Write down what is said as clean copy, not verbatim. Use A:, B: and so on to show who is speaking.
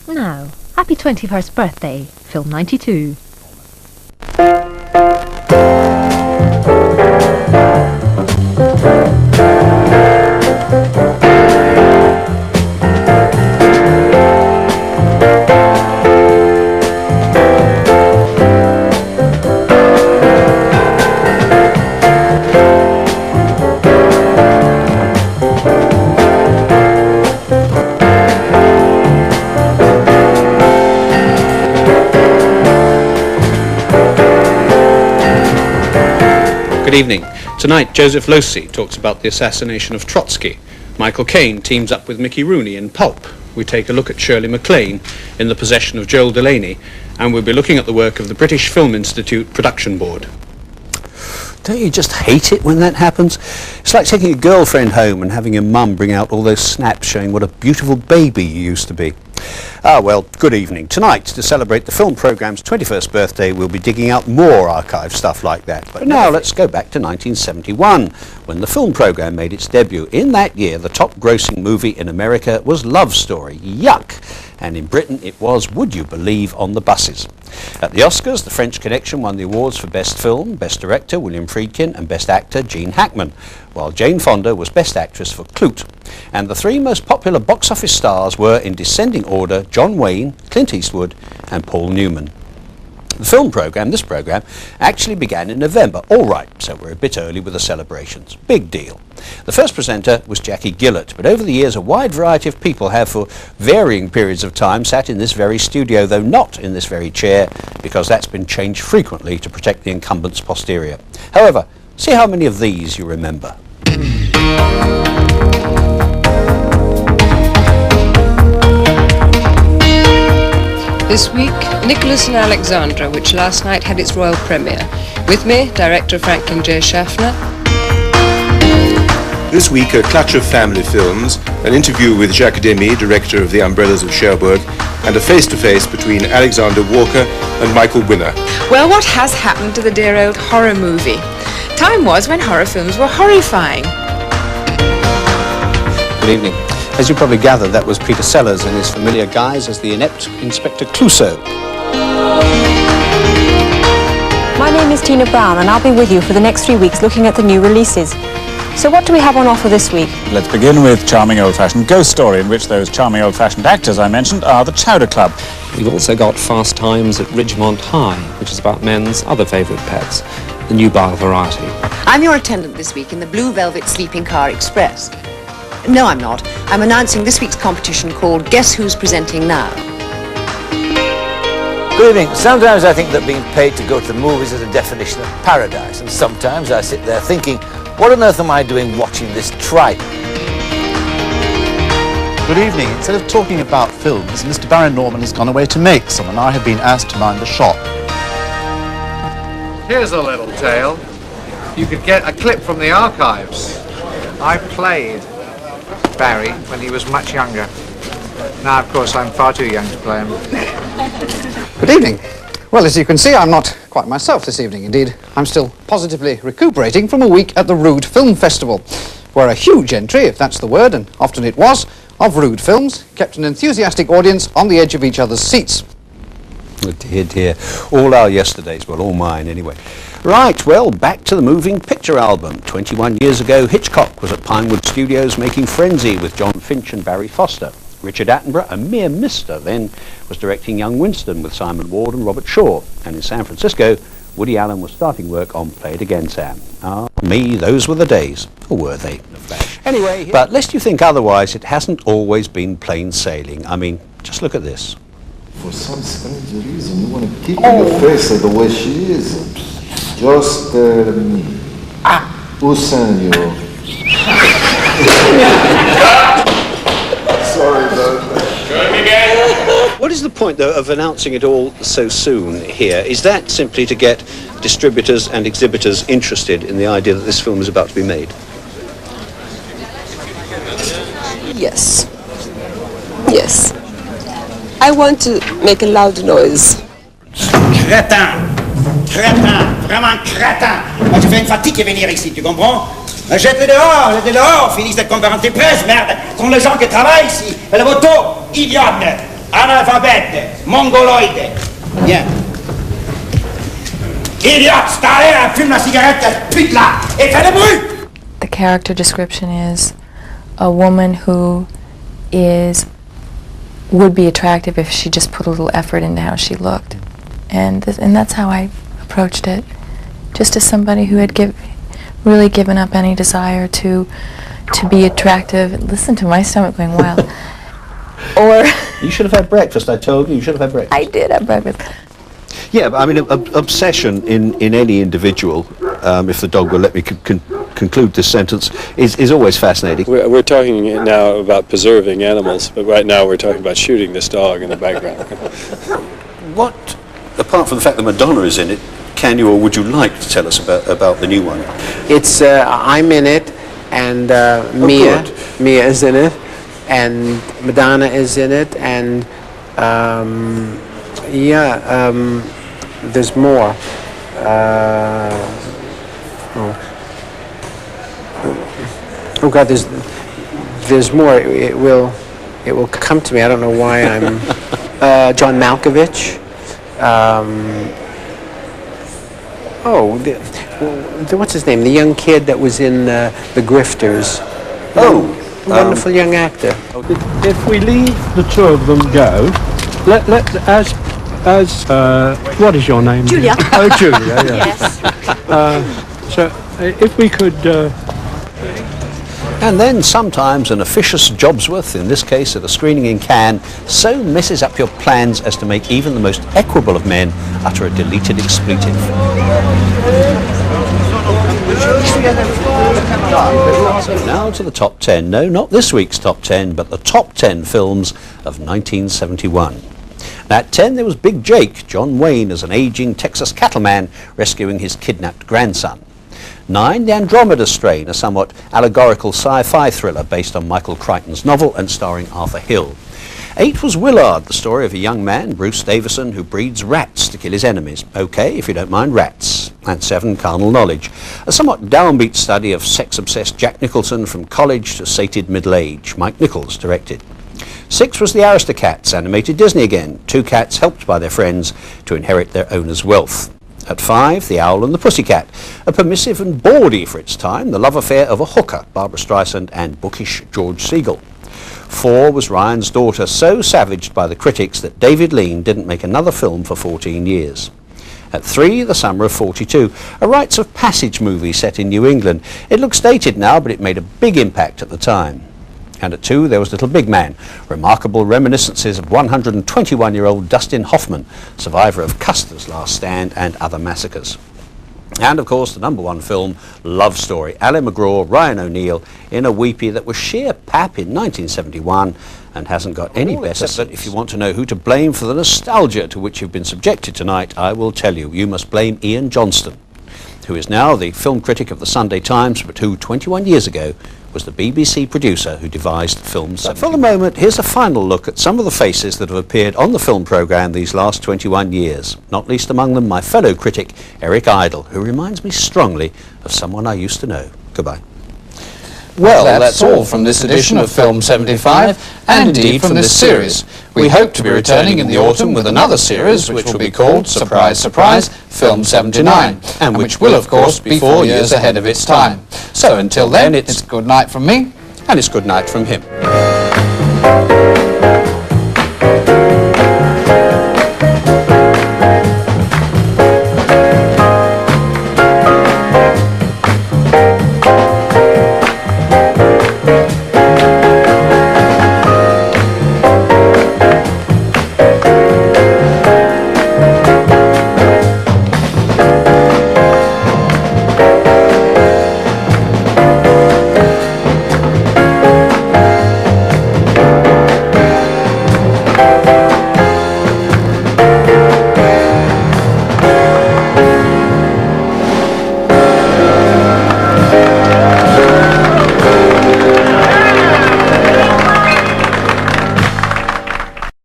A: Now, happy 21st birthday, film 92.
B: Good evening. Tonight, Joseph Losey talks about the assassination of Trotsky. Michael Caine teams up with Mickey Rooney in Pulp. We take a look at Shirley MacLaine in the possession of Joel Delaney, and we'll be looking at the work of the British Film Institute Production Board.
C: Don't you just hate it when that happens? It's like taking a girlfriend home and having your mum bring out all those snaps showing what a beautiful baby you used to be. Ah, well, good evening. Tonight, to celebrate the film programme's 21st birthday, we'll be digging out more archive stuff like that. But now let's go back to 1971, when the film programme made its debut. In that year, the top-grossing movie in America was Love Story. Yuck! And in Britain, it was Would You Believe on the Buses. At the Oscars, The French Connection won the awards for Best Film, Best Director, William Friedkin, and Best Actor, Gene Hackman, while Jane Fonda was Best Actress for Klute. And the three most popular box office stars were, in descending order, John Wayne, Clint Eastwood, and Paul Newman. The film programme, this programme, actually began in November. All right, so we're a bit early with the celebrations. Big deal. The first presenter was Jackie Gillett, but over the years a wide variety of people have for varying periods of time sat in this very studio, though not in this very chair, because that's been changed frequently to protect the incumbent's posterior. However, see how many of these you remember.
D: This week, Nicholas and Alexandra, which last night had its royal premiere. With me, director Franklin J. Schaffner.
E: This week, a clutch of family films, an interview with Jacques Demy, director of The Umbrellas of Cherbourg, and a face-to-face between Alexander Walker and Michael Winner.
F: Well, what has happened to the dear old horror movie? Time was when horror films were horrifying.
C: Good evening. As you probably gathered, that was Peter Sellers in his familiar guise as the inept Inspector Clouseau.
G: My name is Tina Brown, and I'll be with you for the next 3 weeks looking at the new releases. So what do we have on offer this week?
H: Let's begin with Charming Old-Fashioned Ghost Story, in which those charming old-fashioned actors I mentioned are the Chowder Club.
I: We've also got Fast Times at Ridgemont High, which is about men's other favourite pets, the nubile variety.
J: I'm your attendant this week in the Blue Velvet Sleeping Car Express. No, I'm not. I'm announcing this week's competition called Guess Who's Presenting Now.
K: Good evening. Sometimes I think that being paid to go to the movies is a definition of paradise, and sometimes I sit there thinking, what on earth am I doing watching this tripe?
L: Good evening. Instead of talking about films, Mr. Baron Norman has gone away to make some, and I have been asked to mind the shop.
M: Here's a little tale. You could get a clip from the archives. I played Barry when he was much younger. Now, of course, I'm far too young to play him.
N: Good evening. Well, as you can see, I'm not quite myself this evening. Indeed, I'm still positively recuperating from a week at the Rude Film Festival, where a huge entry, if that's the word, and often it was, of rude films kept an enthusiastic audience on the edge of each other's seats.
C: Oh dear, dear. All our yesterdays, well, all mine anyway. Right, well, back to the moving picture album. 21 years ago, Hitchcock was at Pinewood Studios making Frenzy with John Finch and Barry Foster. Richard Attenborough, a mere mister then, was directing Young Winston with Simon Ward and Robert Shaw. And in San Francisco, Woody Allen was starting work on Play It Again, Sam. Ah, me, those were the days. Or were they? Anyway, but lest you think otherwise, it hasn't always been plain sailing. I mean, just look at this.
O: For some strange reason, you want to keep your face the way she is. Just Usan you. Sorry about that.
C: What is the point, though, of announcing it all so soon here? Is that simply to get distributors and exhibitors interested in the idea that this film is about to be made?
D: Yes. Yes. I want to make a loud noise.
P: Crétin! Crétin! Vraiment crétin! Moi, je fais une fatigue de venir ici, tu comprends? Jette-les dehors, finissent de comparer tes presses, merde! Ce sont les gens qui travaillent ici, et le voto, idiote! Analphabète, mongoloïde. Bien. Idiote, t'as l'air, fume la cigarette, pute là, et fais le bruit!
Q: The character description is a woman who would be attractive if she just put a little effort into how she looked. And that's how I approached it. Just as somebody who had really given up any desire to be attractive. Listen to my stomach going wild. Or
C: you should have had breakfast, I told you. You should have had breakfast.
Q: I did have breakfast.
C: Yeah, but I mean, obsession in any individual, if the dog will let me conclude this sentence, is always fascinating.
R: We're talking now about preserving animals, but right now we're talking about shooting this dog in the background.
C: What, apart from the fact that Madonna is in it, can you or would you like to tell us about the new one?
S: It's I'm in it, and Mia is in it, and Madonna is in it, and there's more. Oh God, there's more. It will come to me. I don't know why I'm. John Malkovich. What's his name? The young kid that was in The Grifters. Wonderful young actor.
T: If we leave the two of them go, what is your name?
U: Julia.
T: Oh, Julia, yeah.
U: Yes.
T: So, if we could...
C: And then sometimes an officious Jobsworth, in this case at a screening in Cannes, so messes up your plans as to make even the most equable of men utter a deleted expletive. So now to the top 10. No, not this week's top 10, but the top 10 films of 1971. At 10 there was Big Jake, John Wayne as an aging Texas cattleman rescuing his kidnapped grandson. 9, The Andromeda Strain, a somewhat allegorical sci-fi thriller based on Michael Crichton's novel and starring Arthur Hill. 8 was Willard, the story of a young man, Bruce Davison, who breeds rats to kill his enemies. Okay, if you don't mind rats. And 7, Carnal Knowledge, a somewhat downbeat study of sex-obsessed Jack Nicholson from college to sated middle age. Mike Nichols directed. 6 was The Aristocats, animated Disney again, 2 cats helped by their friends to inherit their owner's wealth. At 5, The Owl and the Pussycat, a permissive and bawdy for its time, the love affair of a hooker, Barbara Streisand, and bookish George Segal. 4 was Ryan's Daughter, so savaged by the critics that David Lean didn't make another film for 14 years. At 3, The Summer of 42, a rites of passage movie set in New England. It looks dated now, but it made a big impact at the time. And at 2, there was Little Big Man, remarkable reminiscences of 121-year-old Dustin Hoffman, survivor of Custer's Last Stand and other massacres. And of course the number 1 film, Love Story, Ali MacGraw, Ryan O'Neal, in a weepie that was sheer pap in 1971 and hasn't got any better. But if you want to know who to blame for the nostalgia to which you've been subjected tonight, I will tell you. You must blame Ian Johnston, who is now the film critic of the Sunday Times, but who 21 years ago was the BBC producer who devised Film 71. For the moment, here's a final look at some of the faces that have appeared on the film programme these last 21 years, not least among them my fellow critic, Eric Idle, who reminds me strongly of someone I used to know. Goodbye.
N: Well, that's all from this edition of Film 75, and indeed from this series. We hope to be returning in the autumn with another series, which will be called, surprise, surprise, Film 79, and which will, of course, be 4 years ahead of its time. So until then, it's good night from me,
C: and it's good night from him.